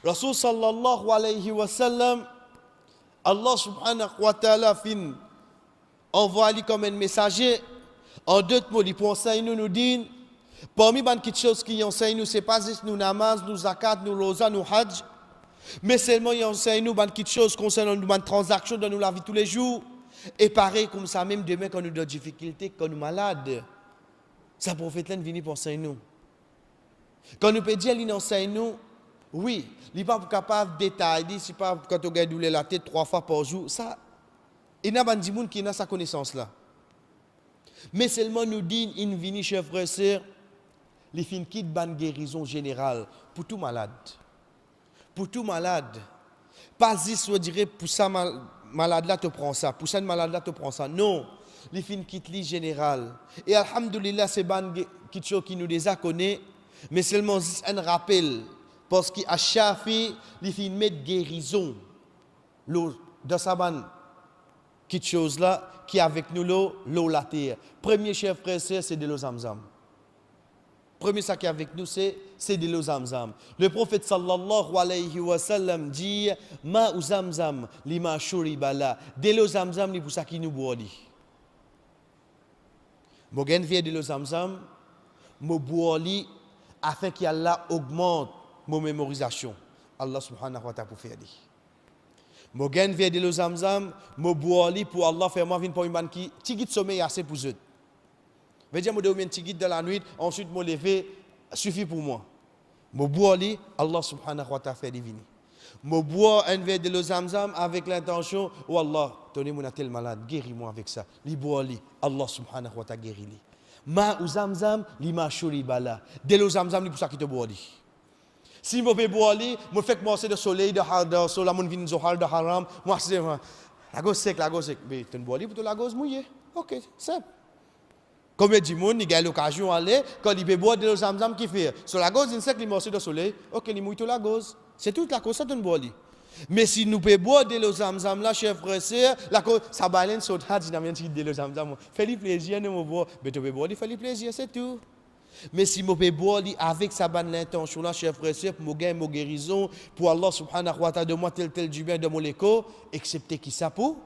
Rasul sallallahu alayhi wa sallam, Allah subhanahu wa ta'ala fin envoie lui comme un messager. En d'autres mots, il enseigne nous dit, parmi les petites choses qui enseignent nous, c'est pas juste nous namaz, nous zakat, nous rosa, nous hajj, mais seulement il enseigne nous des petites choses concernant nos transactions dans la vie tous les jours. Et pareil comme ça, même demain quand nous avons des difficultés, quand nous sommes malades, ça prophète là vient pour enseigner nous. Quand nous peut dire, il enseigne nous, oui, il n'est pas capable de détailler, c'est pas quand on regarde la tête 3 fois par jour, ça, il y a des gens qui ont sa connaissance-là. Mais seulement nous dit, il vient, chers frères et sœurs, il fait une petite guérison générale pour tout malade. Pour tout malade. Pas juste, je dirais, pour ça malade-là te prend ça, pour ça malade-là te prend ça. Non, il fait une petite liste générale. Et alhamdoulilah, c'est une petite chose qui nous déjà connaît, mais seulement un rappel. Parce qu'à Shafi, il fait une guérison dans sa bande. Quelque chose là qui est avec nous l'eau la terre. Premier chef frère c'est de l'eau zamzam. Premier ça qui est avec nous c'est de l'eau zamzam. Le prophète sallallahu alayhi wa sallam dit ma ou zamzam lima shuribala. De l'eau zamzam ni pour ça qui nous boit. Mo gen vie de l'eau zamzam mo boit afin qu'Allah augmente mon mémorisation. Allah subhanahu wa ta'ala pour faire dit. Mo gen vie de l'eau zamzam, mo boali pour Allah faire moi vinn pour une ban qui tigit sommeil assez pour eux. Veut dire mo dormir tigit dans la nuit, ensuite mo lever suffit pour moi. Mo boali Allah subhanahu wa ta'ala fait divini. Mo bois un verre de l'eau zamzam avec l'intention oh Allah, donnez-moi un tel malade, guéris-moi avec ça. Li boali Allah subhanahu wa ta'ala guérit li. Ma ou zamzam li ma shuri bala. De l'eau zamzam li pour ça qui te boali. Si je vais boire, je fais que moi c'est le soleil de hardeur, sur la mon vin zohar de haram, moi c'est la gosse sec, la gosse sec. Mais tu bois pour la gosse mouillée. OK, simple. Comme dit mon, il a l'occasion d'aller quand il peut boire de l'eau zamzam qui fait. Sur la gosse sec, il morceau de soleil, OK, il mouille toute la gosse. C'est toute la cause ça tu bois. Mais si nous pouvons boire de l'eau zamzam là, chers frères et sœurs, la cause ça balance sur ta dynamique de l'eau zamzam. Fais-lui plaisir de me boire, mais tu peux boire, fais-lui plaisir, c'est tout. Mais si je peux boire avec sa bonne intention là, chers frères et sœurs, pour gagner ma guérison, pour Allah subhanahu wa ta'ala de moi tel du bien de mon écho, excepté qui ça pour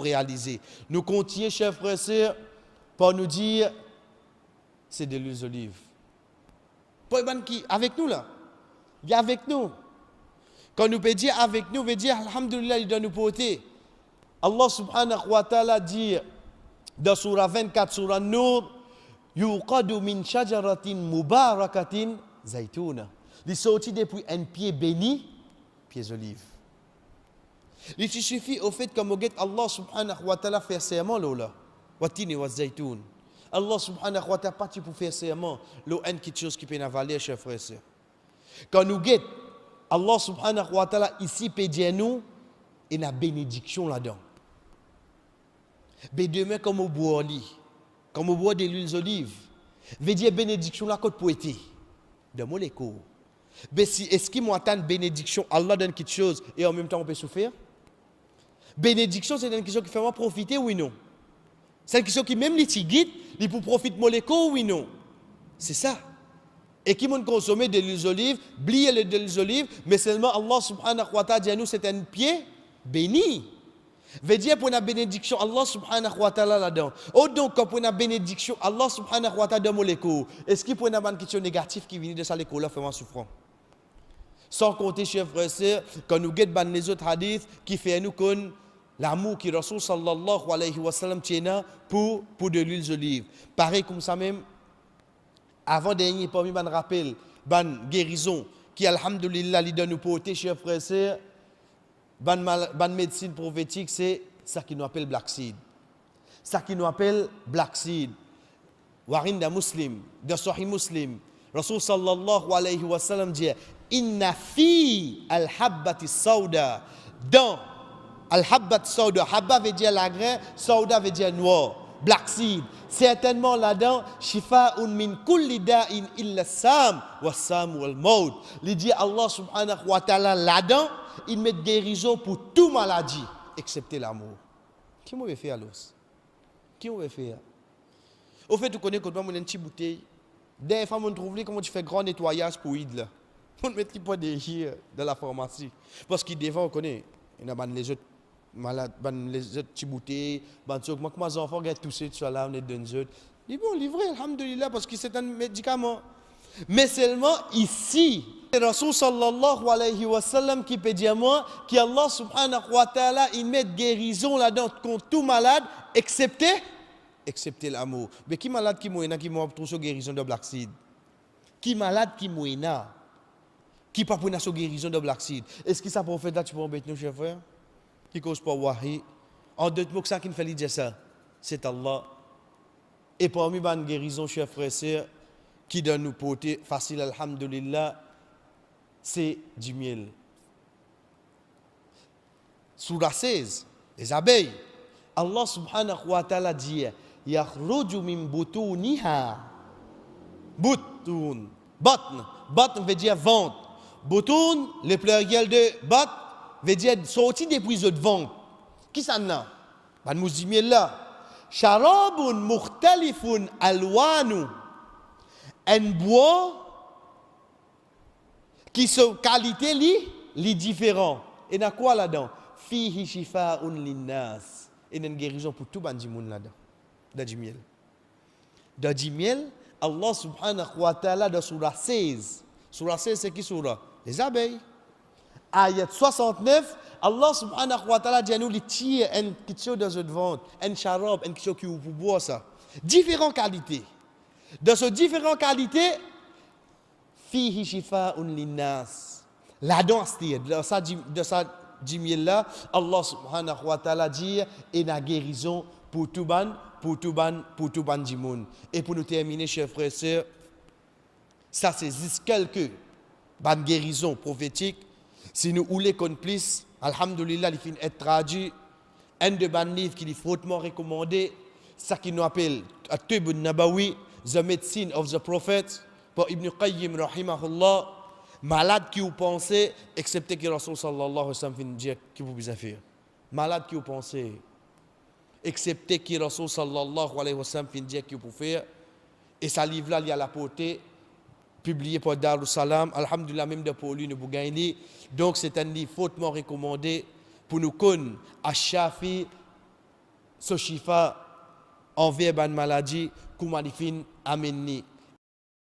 réaliser. Nous continuons, chers frères et sœurs, pour nous dire, c'est de l'huile d'olive. Pour qui avec nous là, il y a avec nous. Quand nous peut dire avec nous, veut dire alhamdulillah, il doit nous porter. Allah subhanahu wa ta'ala dit dans surah 24, surah Nur, yuqadu min shajaratin mubarakatin zaytuna. Il sorti depuis un pied béni, pieds d'olive. Il suffit au fait que Allah subhanahu wa ta'ala fait serment là, watini wa zaytun. Allah subhanahu wa ta'ala parti pour faire serment, l'eau une quelque chose qui peut avaler, chers frères et sœurs. Quand nous guette, Allah subhanahu wa ta'ala ici peut dire nous, il y a une bénédiction là-dedans. Mais demain comme au bois comme on boit de l'huile d'olive, veut dire bénédiction la côte poété de mon écho. Mais si est-ce qu'il m'entend bénédiction, Allah donne quelque chose et en même temps on peut souffrir? Bénédiction c'est une question qui fait moi profiter oui non. C'est une question qui même les tigit, il pour profiter mon écho oui non. C'est ça. Et qui m'ont consommé de l'huile d'olive, oubliez de l'huile d'olive, mais seulement Allah subhanahu wa ta'ala dit à nous c'est un pied béni. Veut dire pour une bénédiction Allah subhanahu wa ta'ala là-dedans. Ou donc pour une bénédiction Allah subhanahu wa ta'ala dans l'écho. Est-ce qu'il y a une question négative qui vient de ça l'écho là fait moi souffrant? Sans compter chers frères et sœurs, quand nous guettons les autres hadiths qui fait nous connaître l'amour qui Rasul sallallahu alayhi wa sallam tient pour de l'huile d'olive. Pareil comme ça même, avant dernier parmi ban rappel, ban guérison qui alhamdulillah li donne nous porter chers frères et sœurs. Ban médecine prophétique, c'est ça qui nous appelle black seed. Ça qui nous appelle black seed. Warinda muslim, de Sahih Muslim, Rasul sallallahu alayhi wa sallam dit inna fi al-habbati sauda. Dans al-habbat sauda, habba veut dire la grain, sauda veut dire noir. Black seed. Certainement là-dedans, shifa'un min kulli da'in illa sam wa sam wal maut. Il dit Allah subhanahu wa ta'ala là-dedans, il met guérison pour toute maladie, excepté l'amour. Qui m'aurait fait alors? Qui m'aurait fait? Au fait, tu connais quand on a une petite bouteille. Des femmes, on trouve comment tu fais grand nettoyage pour l'huile là. On met pas des gilets dans la pharmacie. Parce qu'il devant, on connaît. Il y a les autres malades, les autres petits bouteilles, moi, comment les enfants ont toussé sur là, on est dans les autres. Ils vont livrer, alhamdoulilah, parce que c'est un médicament. Mais seulement ici, le Rasul sallallahu alayhi wa sallam qui peut dire moi, qu'Allah subhanahu wa ta'ala, il met guérison là-dedans contre tout malade, excepté l'amour. Mais qui malade qui mouina, qui m'a trouvé guérison de Black Seed? Qui malade qui mouina? Qui pas pour une guérison de Black Seed? Est-ce que ça prophète là, tu peux embêter nous, chers frères? Qui cause pas wahi? En deux mots, ça qui me fait dire ça, c'est Allah. Et parmi les guérisons, chers frères et sœurs, qui donne nous porter facile, alhamdulillah, c'est du miel. Surah 16, les abeilles. Allah subhanahu wa ta'ala dit yakhruju min butuniha. Butun. Batn veut dire ventre. Butun, le pluriel de bat, veut dire sortir des prises de ventre. Qui ça n'a? Ban nous miel là. Sharabun mukhtalifun alwanu. Un bois qui sont qualité li différent. Et dans quoi là-dedans? Fihi shifa'un linnas. Et une guérison pour tout bandi moun là-dedans. Dans du miel. Dans du miel, Allah subhanahu wa ta'ala dans surah 16. Surah 16 c'est qui surah? Les abeilles. Ayat 69, Allah subhanahu wa ta'ala dit à nous les tirs un kitcho dans notre ventre, un charab, un kitcho qui vous boit ça. Différentes qualités. Dans ces différentes qualités, fihi shifa'un linnas. Là-dedans, de ça miel là, Allah subhanahu wa ta'ala dit et la guérison pour tout ban dimoun. Et pour nous terminer, chers frères et sœurs, ça c'est juste quelques ban guérisons prophétiques. Si nous voulons qu'on puisse, alhamdulillah, il finit être traduit. Un de ban livres qui est fortement recommandé, ça qui nous appelle At-Tib al-Nabawi, The Medicine of the Prophet, par Ibn Qayyim rahimahullah, malade qui vous pensez, excepté que Rasul sallallahu alayhi wa sallam finit dire qui vous besoin faire. Malade qui vous pensez, excepté que Rasul sallallahu alayhi wa sallam finit dire qui vous faire. Et ce livre-là, il y a la portée, publié par Darus Salam, alhamdulillah, même de Pauli, nous gagnons. Donc, c'est un livre fortement recommandé pour nous connaître à Shafi, ce chifa envers une maladie, comme il fin amené.